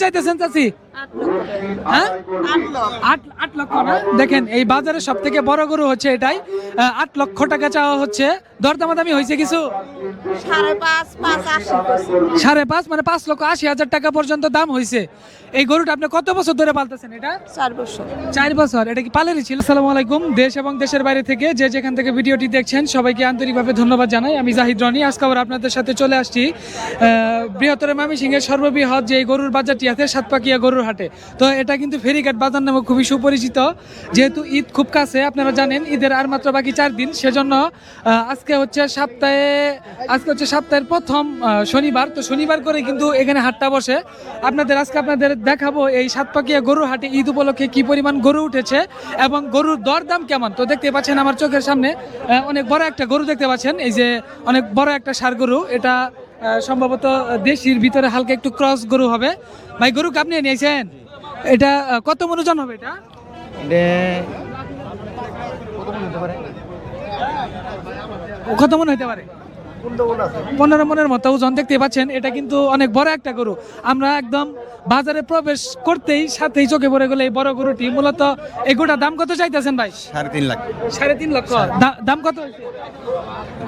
চাইতেছেন চাচি? হ্যাঁ 8 লক্ষ না? দেখেন এই বাজারে সব থেকে বড় গরু হচ্ছে এটাই। 8 লক্ষ টাকা চাওয়া হচ্ছে। দরদামাদামি হয়েছে কিছু? 5.5 মানে 5,80,000 টাকা পর্যন্ত দাম হয়েছে। এই গরুটা আপনি কত বছর ধরে পালতেছেন? এটা 4 বছর। 4 বছর। এটা কি পালেরই ছিল? আসসালামু আলাইকুম। দেশ এবং দেশের বাইরে থেকে যে যেখান থেকে ভিডিওটি দেখছেন সবাইকে আন্তরিকভাবে ধন্যবাদ জানাই। আমি জাহিদ রনি। আজকে আবার আপনাদের সাথে চলে আসছি বৃহত্তর ময়মনসিংহের সর্ববৃহৎ যে গরুর বাজারটি আছে সাতপাকিয়া গরুর হাটে। তো এটা কিন্তু ফেরিঘাট বাজার নামে খুবই সুপরিচিত। যেহেতু ঈদ খুব কাছে, আপনারা জানেন ঈদের আর মাত্র বাকি 4 দিন, সেজন্য আজকে হচ্ছে সপ্তাহের প্রথম শনিবার। তো শনিবার করে কিন্তু এখানে হাটটা বসে। আপনাদের দেখাবো এই সাতপাকিয়া গরুর হাটে ঈদ উপলক্ষে কি পরিমাণ গরু উঠেছে এবং গরুর দরদাম কেমন। তো দেখতে পাচ্ছেন আমার চোখের সামনে অনেক বড় একটা গরু দেখতে পাচ্ছেন। এই যে অনেক বড় একটা ষাঁড় গরু। এটা সম্ভবত দেশির ভিতরে হালকা একটু ক্রস গরু হবে। ভাই গরু আপনি নিয়েছেন? এটা কত মন ওজন হবে? এটা কত মন হইতে পারে? 15 মনের মতো ওজন। দেখতে পাচ্ছেন এটা কিন্তু অনেক বড় একটা গরু। আমরা একদম বাজারে প্রবেশ করতেই সাথেই চোখে পড়ে গেল এই বড় গরুটি। মূলত এই গরুটার দাম কত চাইতেছেন ভাই? 3.5 লাখ। 3.5 লক্ষ। দাম কত হয়েছে?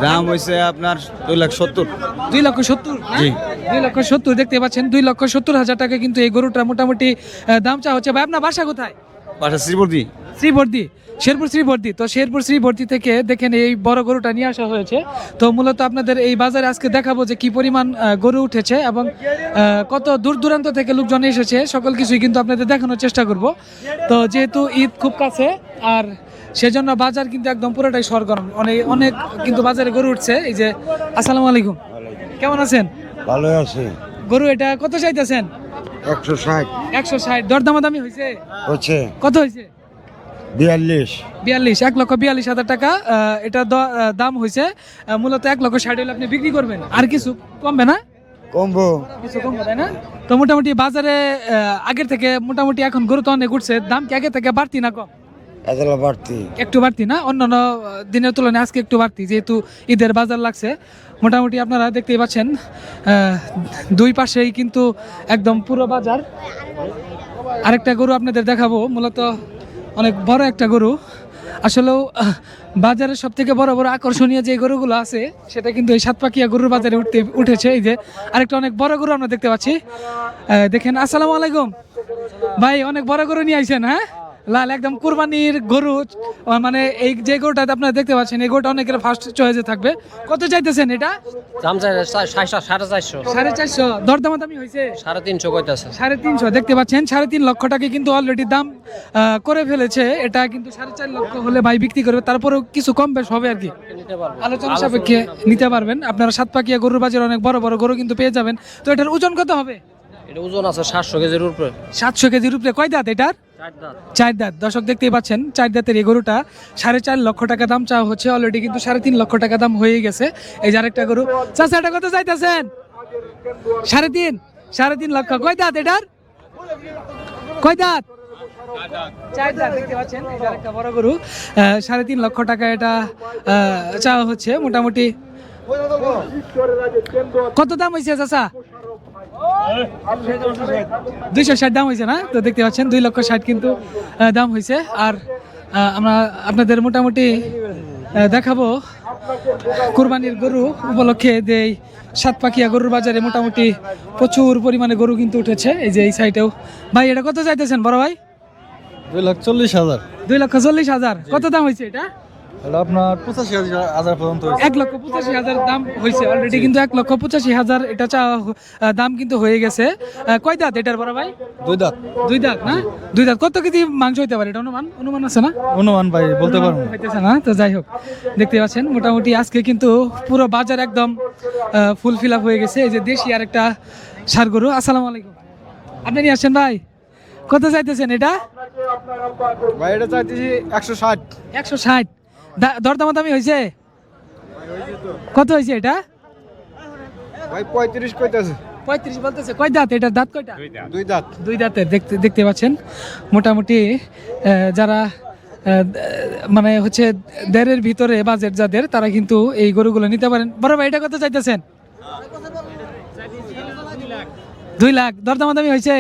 দাম হয়েছে আপনার 2,70,000। 2,70,000? জি। 2,70,000 দেখতে পাচ্ছেন। 2,70,000 টাকা কিন্তু এই গরুটা মোটামুটি দাম চা হচ্ছে। ভাই আপনার বাসা কোথায়? বাসা শ্রীবর্দী। শেরপুর শ্রীবর্দী। তো শেরপুর শ্রীবর্দী থেকে দেখেন এই বড় গরুটা নিয়ে আসা হয়েছে। তো মূলত আপনাদের এই বাজারে আজকে দেখাবো যে কি পরিমাণ গরু উঠেছে এবং কত দূর দূরান্ত থেকে লোকজন এসেছে, সকল কিছুই কিন্তু আপনাদের দেখানোর চেষ্টা করব। তো যেহেতু ঈদ খুব কাছে, আর সেজন্য বাজার কিন্তু একদম পুরোটাই সরগরম। অনেক কিন্তু বাজারে গরু উঠছে। এই যে আসসালামু আলাইকুম, কেমন আছেন? ভালো আছে। গরু এটা কত চাইতেছেন? 160 160। দরদামাদামি হয়েছে? হচ্ছে। কত হয়েছে? 42 1,42,000 টাকা এটা দাম হয়েছে। মূলত 1,60,000 হলে আপনি বিক্রি করবেন, আর কিছু কমবে না? কমবো। কিছু কমবে, তাই না? তো মোটামুটি বাজারে আগের থেকে মোটামুটি এখন গরু তো অনেক উঠছে। দাম কি আগের থেকে বাড়তি না কম? এতলা বাড়তি। একটু বাড়তি না? অন্যান্য দিনের তুলনায় আজকে একটু বাড়তি, যেহেতু ঈদের বাজার লাগছে। মোটামুটি আপনারা দেখতেই পাচ্ছেন দুই পাশেই কিন্তু একদম পুরো বাজার। আরেকটা গরু আপনাদের দেখাবো, মূলত অনেক বড় একটা গরু। আসলেও বাজারের সব থেকে বড় বড় আকর্ষণীয় যে গরুগুলো আছে সেটা কিন্তু এই সাতপাকিয়া গরুর বাজারে উঠেছে। এই যে আরেকটা অনেক বড় গরু আমরা দেখতে পাচ্ছি। দেখেন। আসসালামু আলাইকুম ভাই, অনেক বড় গরু নিয়ে আইছেন? হ্যাঁ, লাল একদম কুরবানির গরু। মানে এই যে গরুটা আপনারা দেখতে পাচ্ছেন, এই গরুটা অনেকের ফার্স্ট চয়েসে থাকবে। কত চাইতেছেন এটা? দাম চাই 450। 450। দরদামাদামি হয়েছে? 350 কইতাছে। 350 দেখতে পাচ্ছেন। 3.5 লক্ষ টাকা কিন্তু অলরেডি দাম করে ফেলেছে। এটা কিন্তু 4.5 লক্ষ হলে ভাই বিক্রি করবে, তারপরেও কিছু কম বেশ হবে আর কি, আলোচনা সাপেক্ষে নিতে পারবেন। আপনারা সাতপাকিয়া গরুর বাজারে অনেক বড় বড় গরু কিন্তু পেয়ে যাবেন। তো এটার ওজন কত হবে? এটা ওজন আছে 700 কেজির উপরে। 700 কেজির উপরে। কয় দাঁত এটার? 4 দাঁত। দর্শক দেখতেই পাচ্ছেন 4 দাঁতের এই গরুটা 4.5 লক্ষ টাকা দাম চাওয়া হচ্ছে। অলরেডি কিন্তু 3.5 লক্ষ টাকা দাম হয়ে গেছে। এই যে আরেকটা গরু। চাচা এটা কত চাইতেছেন? 3.5 লক্ষ। কয় দাঁত এটার? কয় দাঁত? 4 দাঁত। দেখতে পাচ্ছেন এই যে আরেকটা বড় গরু। 3.5 লক্ষ টাকা এটা চাওয়া হচ্ছে। মোটামুটি কত দাম হয়েছে চাচা? 260 দাম হয়েছে না? তো দেখতে পাচ্ছেন 2,60,000 কিন্তু দাম হয়েছে। আর আমরা আপনাদের মোটামুটি দেখাবো কুরবানির গরু উপলক্ষে যে সাতপাকিয়া গরুর বাজারে মোটামুটি প্রচুর পরিমাণে গরু কিন্তু উঠেছে। এই যে এই সাইডেও। ভাই এটা কত চাইতেছেন বড় ভাই? 2,40,000। 2,40,000। কত দাম হয়েছে এটা? আপনার 85,000 পর্যন্ত। 1,85,000 দাম হয়েছে অলরেডি, কিন্তু 1,85,000 এটা দাম কিন্তু হয়ে গেছে। কয় দাঁত এটার বড় ভাই? 2 দাঁত। 2 দাঁত না? 2 দাঁত। কত কেজি মাংস হইতে পারে এটা? অনুমান আছে না? অনুমান ভাই বলতে পারবো হইতেছে না। তো যাই হোক, দেখতে পাচ্ছেন মোটামুটি আজকে কিন্তু পুরো বাজার একদম ফুল ফিল আপ হয়ে গেছে। এই যে দেশি আরেকটা ষাঁড় গরু। আসসালামু আলাইকুম, আপনি নিয়ে আসছেন ভাই? কত চাইতেছেন এটা? ভাই এটা চাইতেছি 160। 160। দরদামাদামি হয়েছে? কত হয়েছে এটা? ভাই 35 কইতাছে। 35 বলতেছে। কয় দাঁত এটার? দাঁত কয়টা? 2 দাঁত। 2 দাঁতের। দেখতে পাচ্ছেন মোটামুটি যারা মানে হচ্ছে 1.5-এর ভিতরে বাজেট যাদের, তারা কিন্তু এই গরুগুলো নিতে পারেন। বড় ভাই এটা কত চাইতেছেন? 2 লাখ। দরদামাদামি হয়েছে?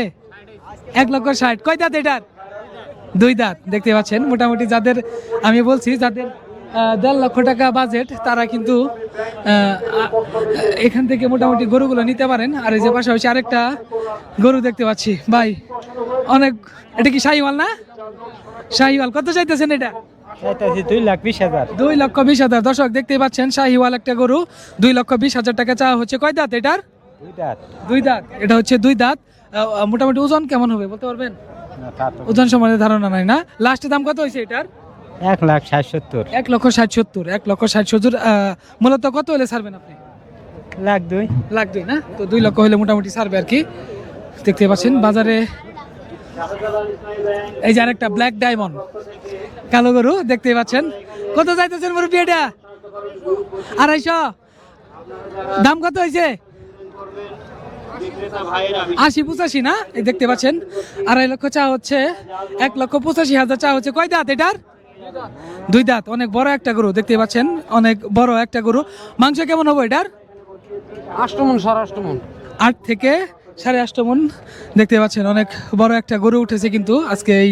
1,60,000 কয় দাঁত এটার? 2 দাঁত। দেখতে পাচ্ছেন মোটামুটি যাদের আমি বলছি যাদের 1.5 লক্ষ টাকা বাজেট তারা কিন্তু এখান থেকে মোটামুটি গরুগুলো নিতে পারেন। আর এই যে পাশাপাশি আরেকটা গরু দেখতে পাচ্ছি ভাই, অনেক, এটা কি শাহিওয়াল না? শাহিওয়াল কত চাইতেছেন এটা? 2,20,000 2,20,000। দর্শক দেখতেই পাচ্ছেন শাহিওয়াল একটা গরু 2,20,000 টাকা চাওয়া হচ্ছে। কয় দাঁত এটার? 2 দাঁত 2 দাঁত। এটা হচ্ছে 2 দাঁত। মোটামুটি ওজন কেমন হবে বলতে পারবেন? ওজন সম্বন্ধে ধারণা নাই না? লাস্টে দাম কত হয়েছে এটার? 1,60,70 1,60,70। 1,60,70। মূলত কত হলে ছাড়বেন আপনি? 1,02,000 1,02,000 না? তো 2 লক্ষ হলে মোটামুটি ছাড়বে আর কি। দেখতে পাচ্ছেন বাজারে এই যে আরেকটা ব্ল্যাক ডায়মন্ড কালো গরু দেখতে পাচ্ছেন। কত চাইতেছেন মুরব্বি এটা? 250। দাম কত হয়েছে? 80-85 না? এই দেখতে পাচ্ছেন 2.5 লক্ষ চা হচ্ছে, 1,85,000 চা হচ্ছে। কয় দাঁত এটার? 2 দাঁত। অনেক বড় একটা গরু দেখতে পাচ্ছেন, অনেক বড় একটা গরু। মাংস কেমন হবে এটার? 8 মণ 8.5 মণ। 8 থেকে 8.5 মণ। দেখতে পাচ্ছেন অনেক বড় একটা গরু উঠেছে কিন্তু আজকে এই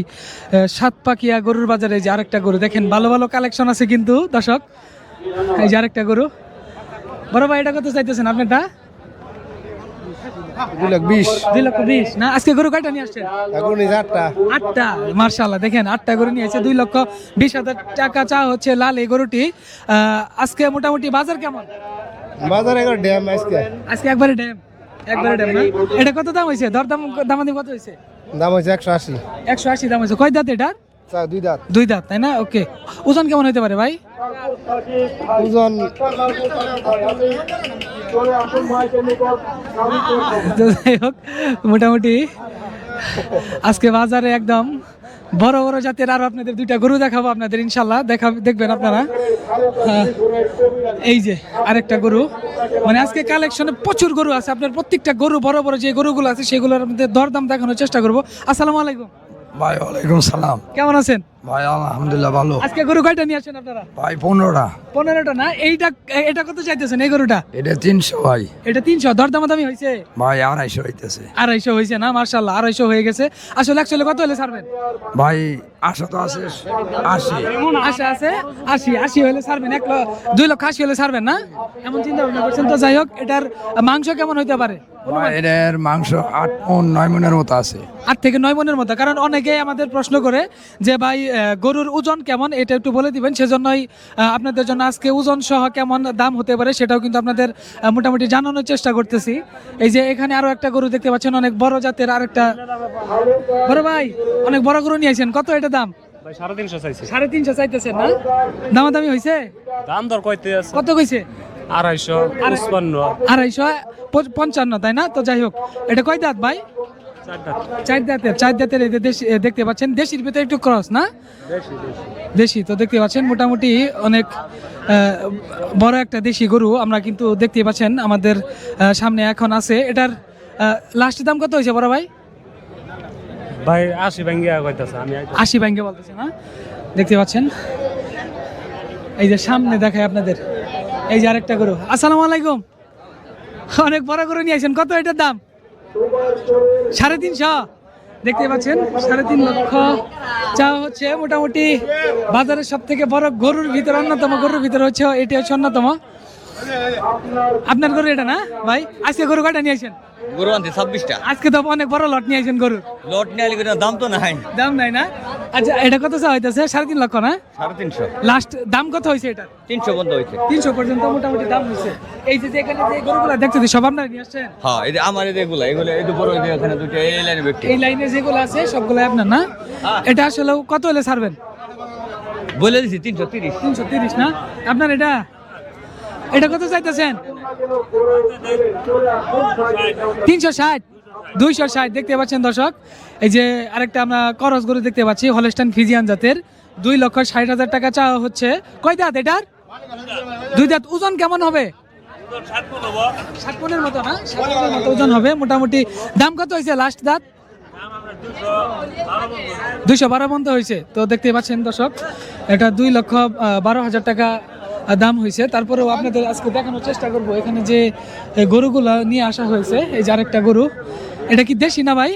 সাতপাকিয়া গরুর বাজারে। যে আরেকটা গরু দেখেন, ভালো ভালো কালেকশন আছে কিন্তু দর্শক। এই যে আরেকটা গরু। বড় ভাই এটা কত চাইতেছেন আপনারটা? 2,20,000 2,20,000 না? আজকে গরু কয়টা নিয়ে আসছেন? এখন এই 8টা। 8টা। মার্শাল্লাহ, দেখেন 8টা গরু নিয়ে এসে 2,20,000 টাকা চা হচ্ছে লাল এই গরুটি। আজকে মোটামুটি বাজার কেমন? বাজারে এখন ড্যাম আজকে আজকে একবারে ড্যাম, একবারে ড্যাম না? এটা কত দাম হয়েছে? দামাদামি কত হয়েছে? দাম হচ্ছে 180। 180 দাম হয়েছে। কয় দাঁত এটা? 2 দাঁত। 2 দাঁত তাই না? ওকে। ওজন কেমন হতে পারে ভাই? ওজন তো যাই হোক, মোটামুটি আজকে বাজারে একদম বড় বড় জাতের আরো আপনাদের 2টা গরু দেখাবো আপনাদের, ইনশাল্লাহ দেখবেন আপনারা। এই যে আরেকটা গরু, মানে আজকে কালেকশনে প্রচুর গরু আছে। আপনার প্রত্যেকটা গরু বড় বড় যে গরুগুলো আছে সেগুলোর মধ্যে দরদাম দেখানোর চেষ্টা করবো। আসসালামু আলাইকুম ভাই। ওয়ালাইকুম সালাম কেমন আছেন ভাই, আলহামদুলিল্লাহ ভালো। আজকে গরু কয়টা নিয়ে আসছেন আপনারা? ভাই 15টা। 15টা না? এটা কত চাইতেছেন এই গরুটা? এটা 300 ভাই। এটা 300। দরদামাদামি হয়েছে? ভাই 250 হইতেছে। 250 হয়েছে না? মার্শাল্লাহ 250 হয়ে গেছে। আসলে অ্যাকচুয়ালি কত হলে ছাড়বেন? ভাই আশা তো আছে 80। আশা আছে 80 হলে ছাড়বেন। 2,80,000 হলে ছাড়বেন না? এমন চিন্তা ভাবনা করছেন। তো যাই হোক, এটার মাংস কেমন হইতে পারে? ভাই এর মাংস 8 মণ 9 মণের মতো আছে। 8 থেকে 9 মণের মতো। কারণ অনেকেই আমাদের প্রশ্ন করে যে ভাই গরুর ওজন কেমন, এটা একটু বলে দিবেন। সেজন্যই আপনাদের জন্য আজকে ওজন সহ কেমন দাম হতে পারে সেটাও কিন্তু আপনাদের মোটামুটি জানানোর চেষ্টা করতেছি। এই যে এখানে আরো একটা গরু দেখতে পাচ্ছেন, অনেক বড় জাতের আরেকটা। বড় ভাই অনেক বড় গরু নিয়ে আসেন, কত এটা দাম? ভাই 350 চাইছে। 350 চাইতেছেন না? দামাদামি হয়েছে? দাম দর কইতে আছে কত কইছে? 250 55 250 তাই না? তো যাই হোক, এটা কয় দাঁত ভাই? 4 দাঁতের। 4 দাঁতের। এই যে দেখতে পাচ্ছেন দেশির ভিতরে একটু ক্রস না? দেশি। তো দেখতে পাচ্ছেন মোটামুটি অনেক বড় একটা দেশি গরু আমরা কিন্তু দেখতে পাচ্ছেন আমাদের সামনে এখন আছে। এটার লাস্ট দাম কত হয়েছে বড় ভাই? ভাই 80 ভাঙ্গিয়া কইতাছে। আমি 80 ব্যাংকে বলতেছে না? দেখতে পাচ্ছেন এই যে সামনে দেখায় আপনাদের। এই যে আরেকটা গরু। আসসালামু আলাইকুম। অনেক বড় গরু নিয়ে আসেন, কত এটার দাম? 350। দেখতে পাচ্ছেন 3.5 লক্ষ চা হচ্ছে। মোটামুটি বাজারের সব থেকে বড় গরুর ভিতরে অন্যতম গরুর ভিতরে হচ্ছে এটি হচ্ছে অন্যতম। আপনার গরু এটা না ভাই? আজকে গরু কয়টা নিয়ে আসেন? গরু আনতে 26টা। আজকে তো অনেক বড় লট নিয়ে আসেন গরু। লট নিয়ে আলি দাম তো নাই। দাম নাই না? আচ্ছা, এটা কত চা হইতেছে? 3.5 লক্ষ না? 350। লাস্ট দাম কত হয়েছে এটা? 300 বন্ধ হইছে। 300 পর্যন্ত মোটামুটি দাম হয়েছে। এই যে এখানে যে গরুগুলো দেখতেছি সব আপনারা নিয়ে আসছেন? হ্যাঁ, এই যে আমার এগুলো এই যে বড় এখানে দুটো এই লাইনে ব্যক্তি। এই লাইনে যেগুলো আছে সবগুলো আপনার না? এটা আসলে কত হলে ছাড়বেন? বলে দিছি 330। 330 না? আপনার এটা কত চাইতেছেন? 360। 260। দেখতে পাচ্ছেন দর্শক, এই যে আরেকটা আমরা করস গরু দেখতে পাচ্ছি, হলস্টাইন ফ্রিজিয়ান জাতের। 2,60,000 টাকা চাওয়া হচ্ছে। কয় দাঁত এটার? 2 দাঁত। ওজন কেমন হবে? 7 মণের মতো না? 7 মণের মতো ওজন হবে মোটামুটি। দাম কত হয়েছে লাস্ট দাঁত? 212 পর্যন্ত হয়েছে। তো দেখতে পাচ্ছেন দর্শক, এটা 2,12,000 টাকা দাম হয়েছে। তারপরেও আপনাদের আজকে দেখানোর চেষ্টা করব এখানে যে গরুগুলো নিয়ে আসা হয়েছে। এই যে আরেকটা গরু, এটা কি দেশি না ভাই?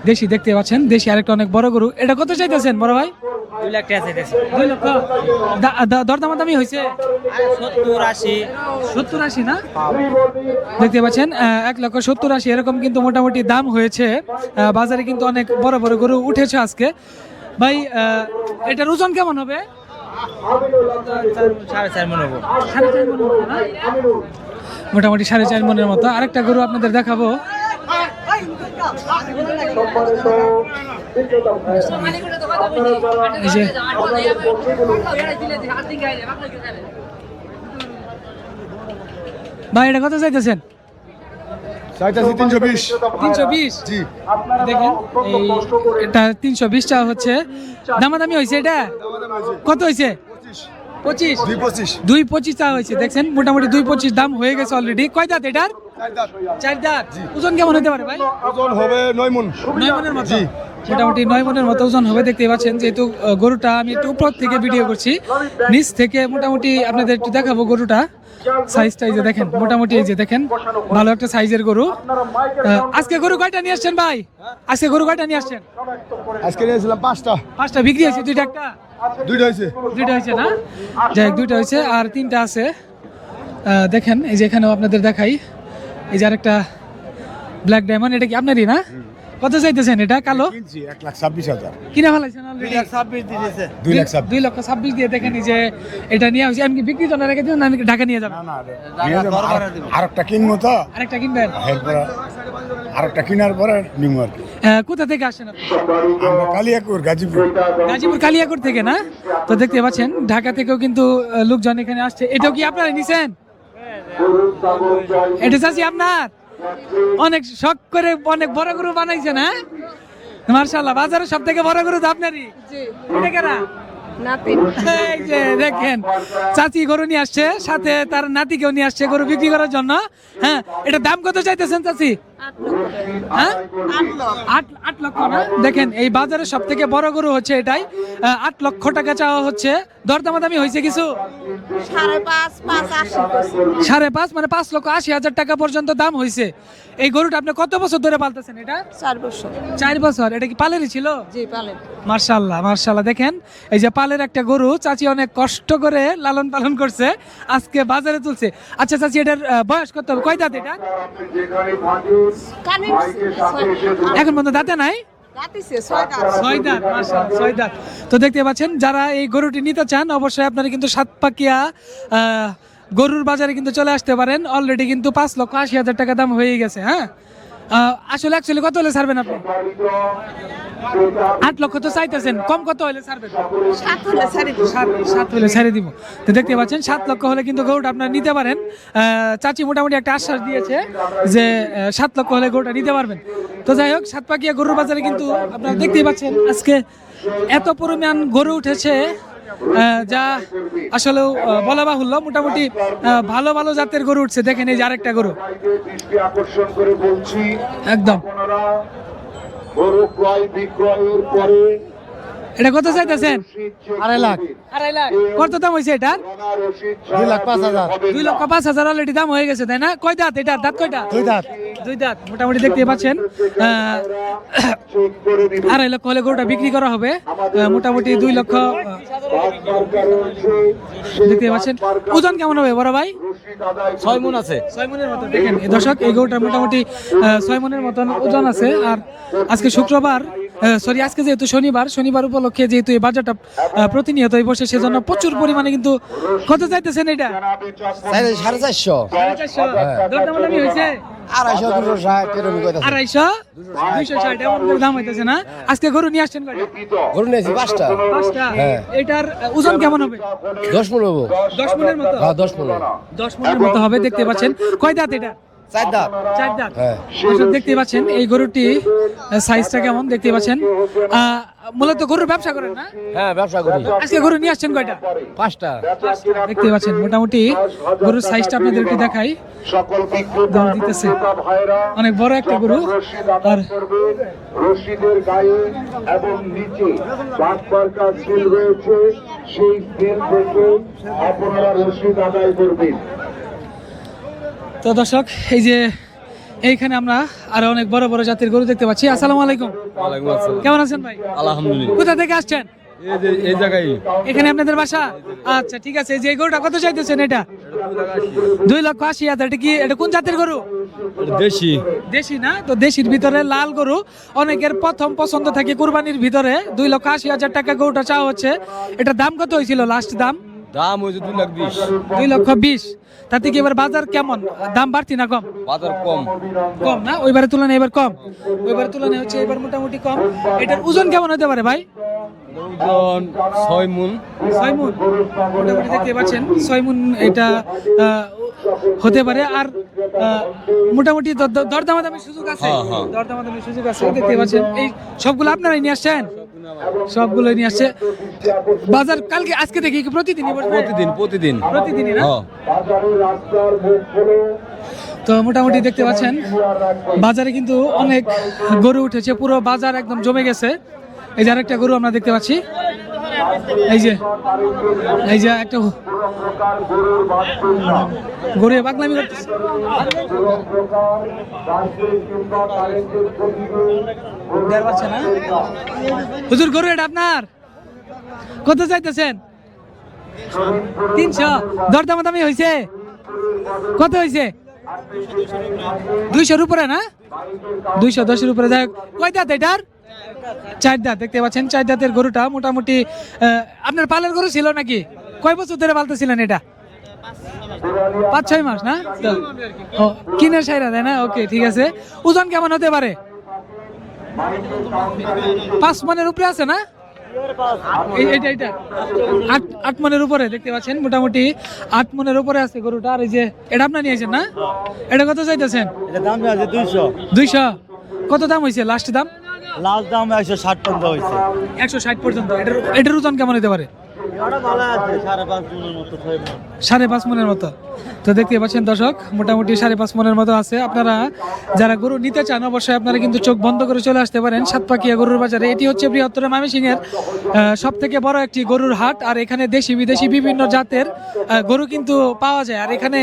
দেশি দেখতে পাচ্ছেন, দেশি আরেকটা অনেক বড় গরু। এটা কত চাইতেছেন বড় ভাই? 2 লাখ টাকা চাইতেছি। 2 লক্ষ। দরদামাদামি হয়েছে 70-80 না? দেখতে পাচ্ছেন 1,70,80 এরকম কিন্তু মোটামুটি দাম হয়েছে। বাজারে কিন্তু অনেক বড় বড় গরু উঠেছে আজকে। ভাই এটার ওজন কেমন হবে? 4.5 মণ হবে। 4.5 মণ মতো না? মোটামুটি 4.5 মণের মতো। আরেকটা গরু আপনাদের দেখাবো। এই যে ভাই এটা কত চাইতেছেন? 320। 320। জি। দেখেন এই এটা 320 টাকা হচ্ছে। দামাদামি হয়েছে এটা? কত হয়েছে? 25। 2.25 টাকা হয়েছে। দেখছেন মোটামুটি 2.25 দাম হয়ে গেছে অলরেডি। কয় দাঁত এটার? 4 দাঁত। ওজন কেমন হতে পারে ভাই? ওজন হবে 9 মণ। 9 মণের মতো। মোটামুটি 9 মণের মতো ওজন হবে। দেখতে পাচ্ছেন যেহেতু গরুটা আমি একটু উপর থেকে ভিডিও করছি, নিচ থেকে মোটামুটি আপনাদের একটু দেখাবো গরুটা সাইজটা। এই যে দেখেন মোটামুটি, এই যে দেখেন ভালো একটা সাইজের গরু। আজকে গরু কয়টা নিয়ে আসছেন ভাই? আজকে গরু কয়টা নিয়ে আসছেন? আজকে নিয়েছিলাম 5টা। 5টা বিক্রি হয়েছে? 2টা একটা? 2টা হয়েছে। 2টা হয়েছে না? যাই হোক 2টা হয়েছে আর 3টা আছে। দেখেন এই যে এখানেও আপনাদের দেখাই, এই যে আরেকটা ব্ল্যাক ডায়মন্ড। এটা কি আপনারই না? কত চাইতেছেন এটা? কালো 1,26,000। কিনা ফেলাইছেন অলরেডি? 2,26,000 দিয়ে। দেখেন এই যে এটা নিয়ে আসছি। আমি কি বিক্রি জন্য রেখে দিব না ঢাকা নিয়ে যাবেন? আরেকটা কিনবো তো। আরেকটা কিনবেন? আরেকটা কেনার পরে নিমু আর কি। কোথা থেকে আসেন আপনি? আমরা কালিয়াকুর, গাজীপুর। গাজীপুর কালিয়াকোট থেকে না? তো দেখতে পাচ্ছেন ঢাকা থেকেও কিন্তু লোকজন এখানে আসছে। এটাও কি আপনারা নিছেন? এটা চাচি আপনার? অনেক শখ করে অনেক বড় গরু বানাইছেন। হ্যাঁ মার্শাল্লাহ। বাজারে সব থেকে বড় গরু তো আপনারই। এটা কারা? এই যে দেখেন চাচি গরু নিয়ে আসছে, সাথে তার নাতিকেও নিয়ে আসছে গরু বিক্রি করার জন্য। হ্যাঁ এটা দাম কত চাইতেছেন চাচি? 8 লক্ষ না? দেখেন এই বাজারে সব থেকে বড় গরু হচ্ছে এটাই। 8 লক্ষ টাকা চাওয়া হচ্ছে। দরদামাদামি হয়েছে কিছু? 5.5 মানে 5,80,000 টাকা পর্যন্ত দাম হয়েছে। এই গরুটা আপনি কত বছর ধরে পালতেছেন এটা? 4 বছর। 4 বছর। এটা কি পালেরই ছিল? জি পালেন। মার্শাল্লাহ মার্শাল্লাহ। দেখেন এই যে পালের একটা গরু চাচি অনেক কষ্ট করে লালন পালন করছে, আজকে বাজারে তুলছে। আচ্ছা চাচি এটার বয়স কত হবে? কয় দাঁত এটা? এখন পর্যন্ত দাঁতে নাই? 6 দাঁত। মার্শাল্লাহ 6 দাঁত। তো দেখতে পাচ্ছেন যারা এই গরুটি নিতে চান অবশ্যই আপনারা কিন্তু সাতপাকিয়া গরুর বাজারে কিন্তু চলে আসতে পারেন। অলরেডি কিন্তু 5,80,000 টাকা দাম হয়ে গেছে। হ্যাঁ আসলে অ্যাকচুয়ালি কত হলে ছাড়বেন আপনি? 8 লক্ষ তো চাইতেছেন, কম কত হলে ছাড়বেন? 7 হলে ছাড়ি দিব। 7 হলে ছেড়ে দিব। তো দেখতে পাচ্ছেন 7 লক্ষ হলে কিন্তু গরুটা আপনারা নিতে পারেন। চাচি মোটামুটি একটা আশ্বাস দিয়েছে যে 7 লক্ষ হলে গরুটা নিতে পারবেন। তো যাই হোক সাতপাকিয়া গরুর বাজারে কিন্তু আপনারা দেখতেই পাচ্ছেন আজকে এত পরিমাণ গরু উঠেছে যা আসলেও বলা বাহুল্য। মোটামুটি ভালো ভালো জাতের গরু উঠছে। দেখেন এই যে আরেকটা গরু একদম। এটা কত চাইতেছেন? 2.5 লাখ। 2.5 লাখ। কত দাম হয়েছে এটা? 2,05,000। 2,05,000 অলরেডি দাম হয়ে গেছে তাই না? কয় দাঁত এটা? দাঁত কয়টা? 2 দাঁত। 2 দাঁত। মোটামুটি দেখতে পাচ্ছেন 2.5 লক্ষ হলে গরুটা বিক্রি করা হবে। মোটামুটি 2 লক্ষ দেখতে পাচ্ছেন। ওজন কেমন হবে বড় ভাই? 6 মণ আছে। 6 মণের মতো। দেখেন এই দর্শক এই গরুটার মোটামুটি 6 মণের মতন ওজন আছে। আর আজকে শুক্রবার, সরি আজকে যেহেতু শনিবার উপলক্ষে যেহেতু এই বাজারটা প্রতিনিয়তই বসে, সেজন্য প্রচুর পরিমাণে কিন্তু। কত চাইতেছেন এটা? 450। 450। দরদামাদামি হয়েছে? 250, 260 এরকম কইতাছে। 250, 260 এমন করে দাম হইতেছে না? আজকে গরু নিয়ে আসছেন কয়টা? গরু নিয়েছি 5টা। 5টা। হ্যাঁ। এটার ওজন কেমন হবে? 10 মণ হবে। 10 মণের মতো? হ্যাঁ 10 মণ। 10 মণের মতো হবে। দেখতে পাচ্ছেন কয় দাঁত এটা? 4 দাঁত। 4 দাঁত। হ্যাঁ। দর্শক দেখতে পাচ্ছেন এই গরুটি সাইজটা কেমন দেখতে পাচ্ছেন। মূলত গরুর ব্যবসা করেন না? হ্যাঁ ব্যবসা করি। আজকে গরু নিয়ে আসছেন কয়টা? 5টা। দেখতে পাচ্ছেন মোটামুটি গরুর সাইজটা আপনাদের একটু দেখাই। দাম দিতেছে অনেক বড় একটা গরু। আর রশিদের গায়ে এবং নিচে বাটবারকা সিল রয়েছে, সেই সিল থেকে আপনারা রশিদ আদায় করবেন। তো দর্শক এই যে এইখানে আমরা আরো অনেক বড় বড় জাতের গরু দেখতে পাচ্ছি। আসসালামু আলাইকুম, ওয়ালাইকুম আসসালাম। কেমন আছেন ভাই? আলহামদুলিল্লাহ। কোথা থেকে আসছেন? এই যে এই জায়গায় এখানে আপনাদের বাসা? আচ্ছা ঠিক আছে। এই যে এই গরুটা কত চাইতেছেন? এটা 2,80,000। এটা কোন জাতের গরু? দেশি। দেশি না? তো দেশির ভিতরে লাল গরু অনেকের প্রথম পছন্দ থাকে কুরবানির ভিতরে। 2,80,000 টাকা গরুটা চাওয়া হচ্ছে। এটা দাম কত হয়েছিল লাস্ট দাম? দাম হয়েছে 2,20,000। 2,20,000। তাতে কি এবার বাজার কেমন? দাম বাড়তি না কম? বাজার কম। কম না? ওইবারের তুলনায় এবার কম? ওইবারের তুলনায় হচ্ছে এবার মোটামুটি কম। এটার ওজন কেমন হতে পারে ভাই? ওজন 6 মণ। 6 মণ মোটামুটি দেখতে পাচ্ছেন। 6 মণ এটা হতে পারে। আর মোটামুটি দরদামাদামির সুযোগ আছে। হ্যাঁ, হ্যাঁ। দরদামাদামির সুযোগ আছে দেখতে পাচ্ছেন। এই সবগুলো আপনারাই নিয়ে আসছেন? সবগুলো নিয়ে আসছে। বাজার কালকে আজকে দেখি কি প্রতিদিনই বসবে? প্রতিদিনই না? হ্যাঁ। তো মোটামুটি দেখতে পাচ্ছেন বাজারে কিন্তু অনেক গরু উঠেছে, পুরো বাজার একদম জমে গেছে। এই যে আরেকটা গরু আমরা দেখতে পাচ্ছি। এই যে একটা গরু বাগলামি করতেছে। দেড় বাচ্চা না? হুজুর গরু এটা আপনার? কত চাইতেছেন? 300। দরদামাদামি হয়েছে? কত হয়েছে? 200-র উপরে না? 210-এর উপরে। যাই হোক, কয় দাঁত এটার? 4 দাঁত দেখতে পাচ্ছেন। 4 দাঁতের গরুটা মোটামুটি আপনার পালের গরু ছিল নাকি? কয় বছর ধরে পালতেছিলেন এটা? 5-6 মাস না? ও কিনের সাইরা দেয় না? ওকে ঠিক আছে। ওজন কেমন হতে পারে? 5 মণের উপরে আছে না? এটা 8 মণের উপরে দেখতে পাচ্ছেন। মোটামুটি 8 মণের উপরে আছে গরুটা। আর এই যে এটা আপনার নিয়েছেন না? এটা কত চাইতেছেন? এটা দাম আছে 200। 200। কত দাম হয়েছে লাস্ট দাম? লাস্ট দাম 160 পর্যন্ত হয়েছে। 160 পর্যন্ত। এটার ওজন কেমন হতে পারে? ওটা ভালো আছে 5.5 মণের মতো, 6 মণ। 5.5 মণের মতো। তো দেখতে পাচ্ছেন দর্শক, মোটামুটি 5.5 মণের মতো আছে। আপনারা যারা গরু নিতে চান অবশ্যই আপনারা কিন্তু চোখ বন্ধ করে চলে আসতে পারেন সাতপাকিয়া গরুর বাজারে। এটি হচ্ছে বৃহত্তর ময়মনসিংহের সব থেকে বড় একটি গরুর হাট। আর এখানে দেশি বিদেশি বিভিন্ন জাতের গরু কিন্তু পাওয়া যায়। আর এখানে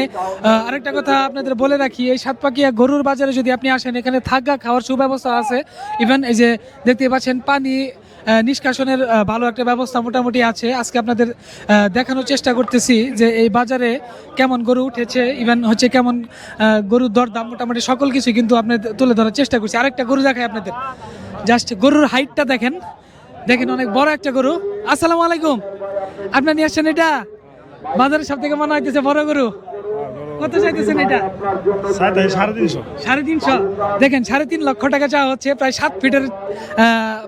আরেকটা কথা আপনাদের বলে রাখি, এই সাতপাকিয়া গরুর বাজারে যদি আপনি আসেন, এখানে থাকা খাওয়ার সুব্যবস্থা আছে। ইভেন এই যে দেখতে পাচ্ছেন পানি নিষ্কাশনের ভালো একটা ব্যবস্থা মোটামুটি আছে। আজকে আপনাদের দেখানোর চেষ্টা করতেছি যে এই বাজারে কেমন গরু উঠেছে, ইভেন হচ্ছে কেমন গরুর দরদাম, মোটামুটি সকল কিছু কিন্তু আপনাদের তুলে ধরার চেষ্টা করছি। আরেকটা গরু দেখাই আপনাদের, জাস্ট গরুর হাইটটা দেখেন, অনেক বড় একটা গরু। আসসালামু আলাইকুম, আপনার নিয়ে আসছেন এটা? বাজারে সব থেকে মনে হইতেছে বড় গরু। কত চাইতেছেন এটা? 350। দেখেন 3.5 লক্ষ টাকা চাওয়া হচ্ছে। প্রায় 7 ফিটের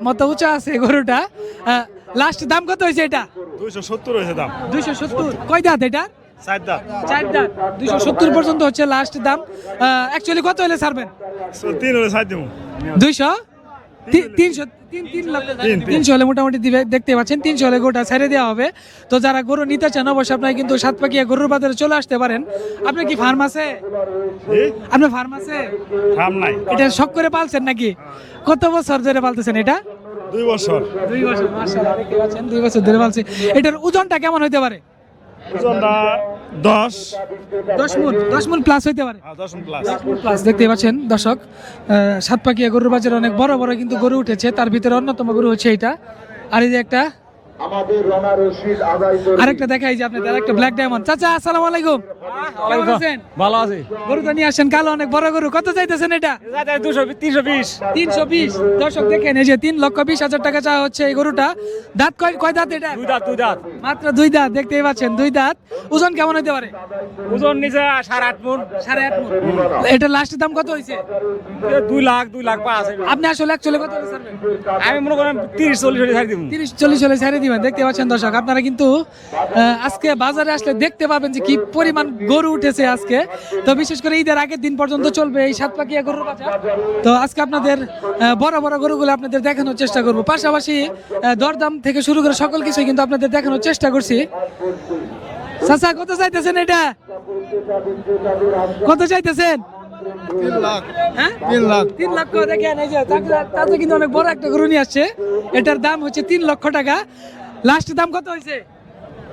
মতো উঁচা আছে গরুটা। লাস্ট দাম কত হয়েছে এটা? 270 হয়েছে দাম। 270। কয় দাঁত এটা? 4 দাম। 4 দাঁত। 270 পর্যন্ত হচ্ছে লাস্ট দাম। অ্যাকচুয়ালি কত হলে ছাড়বেন? 3 হলে ছাড় দেবো। 200 300 হলে মোটামুটি দিবে। দেখতে পাচ্ছেন 300 হলে গোটা ছেড়ে দেওয়া হবে। তো যারা গরু নিতে চান অবশ্যই আপনারা কিন্তু সাতপাকিয়া গরুর বাজারে চলে আসতে পারেন। আপনার কি ফার্ম আছে? আপনার ফার্ম আছে? ফার্ম নাই। এটা শখ করে পালছেন নাকি? কত বছর ধরে পালতেছেন এটা? 2 বছর। 2 বছর, মাশাআল্লাহ। দেখতে পাচ্ছেন 2 বছর ধরে পালছে। এটার ওজনটা কেমন হতে পারে? ওজনটা 10 মণ প্লাস হইতে পারে। 10 মণ প্লাস। প্লাস দেখতে পাচ্ছেন দর্শক, সাতপাকিয়া গরুর বাজারে অনেক বড় বড় কিন্তু গরু উঠেছে। তার ভিতরে অন্যতম গরু হচ্ছে এটা। আর এই যে একটা আরেকটা দেখাই যে আপনাদের আরেকটা ব্ল্যাক ডায়মন্ড। চাচা আসসালামু আলাইকুম, কেমন আছেন? ভালো আছে। গরুটা নিয়ে আসছেন কালো, অনেক বড় গরু। কত চাইতেছেন এটা? 320। 320। দর্শক দেখেন এই যে 3,20,000 টাকা চাওয়া হচ্ছে এই গরুটা। দাঁত কয় দাঁত এটা? 2 দাঁত। মাত্র 2 দাঁত। দেখতেই পাচ্ছেন 2 দাঁত। ওজন কেমন হতে পারে? ওজন নিচে 8.5 মণ। 8.5 মণ। এটা লাস্ট দাম কত হয়েছে? 2 লাখ পাস। আপনি আসলে অ্যাকচুয়ালি কত হলে ছাড়বেন? আমি মনে করেন 30-40 হলে ছাড় দেব। 30-40 হলে ছেড়ে দিবেন। দেখতে পাচ্ছেন দর্শক, আপনারা কিন্তু আজকে বাজারে আসলে দেখতে পাবেন যে কি পরিমাণ গরু উঠেছে আজকে। তো বিশেষ করে ঈদের আগের দিন পর্যন্ত চলবে এই সাতপাকিয়া গরুর বাজার। তো আজকে আপনাদের বড় বড় গরুগুলো আপনাদের দেখানোর চেষ্টা করব। পাশাপাশি দরদাম থেকে শুরু করে সকল কিছু কিন্তু আপনাদের দেখানোর চেষ্টা করছি। চাচা কত চাইতেছেন এটা? কত চাইতেছেন? 3 লাখ। হ্যাঁ 3 লাখ। 3 লক্ষ। দেখেন এই যে তাতে কিন্তু অনেক বড় একটা গরু নিয়ে আসছে। এটার দাম হচ্ছে 3 লক্ষ টাকা। লাস্ট দাম কত হয়েছে?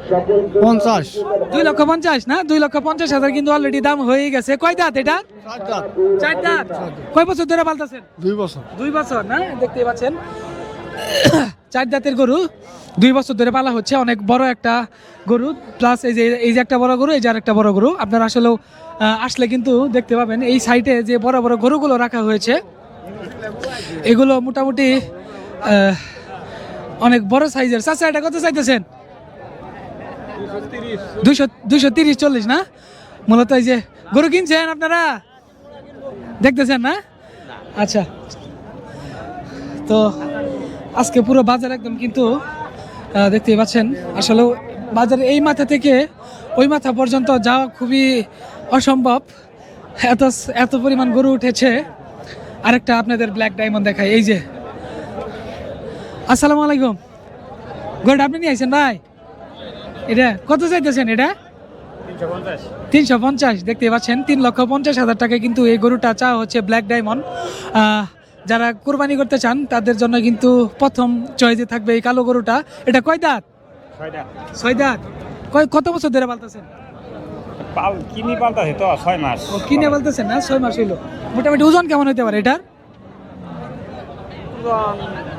50 2,50,000 না, 2,50,000 কিন্তু অলরেডি দাম হয়ে গেছে। কয় দাঁত এটা? 4 দাঁত। কয় বছর ধরে পালতেছেন? 2 বছর 2 বছর না, দেখতেই পাচ্ছেন 4 দাঁতের গরু 2 বছর ধরে পালা হচ্ছে। অনেক বড় একটা গরু, প্লাস এই যে একটা বড় গরু, এই যে আরেকটা বড় গরু। আপনারা আসলেও আসলে কিন্তু দেখতে পাবেন এই সাইডে যে বড় বড় গরুগুলো রাখা হয়েছে, এগুলো মোটামুটি অনেক বড় সাইজের। চাচা এটা কত চাইতেছেন? 230-40 না? মূলত এই যে গরু কিনছেন আপনারা, দেখতেছেন না? আচ্ছা, তো আজকে পুরো বাজার একদম কিন্তু দেখতেই পাচ্ছেন। আসলে বাজারে এই মাথা থেকে ওই মাথা পর্যন্ত যাওয়া খুবই অসম্ভব, এত পরিমাণ গরু উঠেছে। আরেকটা আপনাদের ব্ল্যাক ডায়মন্ড দেখাই, এই যে। আসসালামু আলাইকুম, গরুটা আপনি নিয়ে আসছেন ভাই? এটা কত চাইতেছেন? এটা 350। দেখতে পাচ্ছেন 3,50,000 টাকা কিন্তু এই গরুটা চা হচ্ছে, ব্ল্যাক ডায়মন্ড। যারা কোরবানি করতে চান তাদের জন্য কিন্তু প্রথম চয়েসে থাকবে এই কালো গরুটা। এটা কয় দাঁত? 6 দাঁত। কত বছর ধরে পালতেছেন? কিনি পাল্টাছে তো 6 মাস। ও কিনে বলতেছেন না, 6 মাস হইলো। মোটামুটি ওজন কেমন হতে পারে এটার?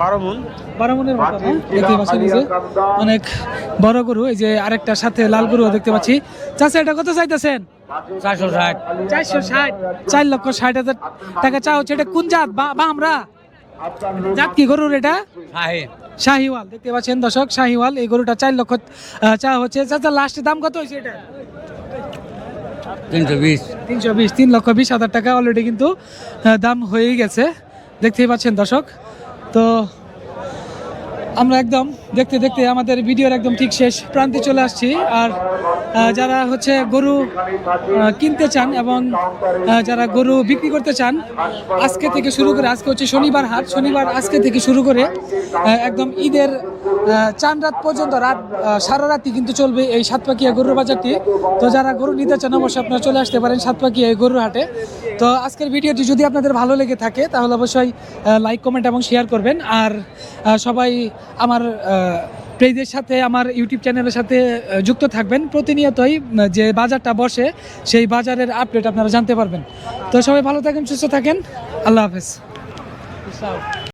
12 মণ। 12 মণের মতো না? দেখতে পাচ্ছেন এই যে অনেক বড় গরু। এই যে আরেকটা সাথে লাল গরু দেখতে পাচ্ছি। চাচা এটা কত চাইতেছেন? 460। 460। 4,60,000 টাকা চা হচ্ছে। এটা কোন জাত বা আমরা জাত কি গরুর? এটা শাহি। শাহিওয়াল। দেখতে পাচ্ছেন দর্শক, শাহিওয়াল। এই গরুটা 4 লক্ষ চা হচ্ছে। চাচা লাস্টের দাম কত হয়েছে এটা? 320। 320। 3,20,000 টাকা অলরেডি কিন্তু দাম হয়েই গেছে, দেখতেই পাচ্ছেন দর্শক। তো আমরা একদম দেখতে দেখতে আমাদের ভিডিওর একদম ঠিক শেষ প্রান্তে চলে আসছি। আর যারা হচ্ছে গরু কিনতে চান এবং যারা গরু বিক্রি করতে চান, আজকে থেকে শুরু করে, আজকে হচ্ছে শনিবার হাট, শনিবার আজকে থেকে শুরু করে একদম ঈদের চান রাত পর্যন্ত, রাত সারা রাতই কিন্তু চলবে এই সাতপাকিয়া গরুর বাজারটি। তো যারা গরু নিতে চান অবশ্যই আপনারা চলে আসতে পারেন সাতপাকিয়া এই গরুর হাটে। তো আজকের ভিডিওটি যদি আপনাদের ভালো লেগে থাকে তাহলে অবশ্যই লাইক, কমেন্ট এবং শেয়ার করবেন। আর সবাই আমার পেজের সাথে, আমার ইউটিউব চ্যানেলের সাথে যুক্ত থাকবেন। প্রতিনিয়তই যে বাজারটা বসে সেই বাজারের আপডেট আপনারা জানতে পারবেন। তো সবাই ভালো থাকেন, সুস্থ থাকেন, আল্লাহ হাফেজ।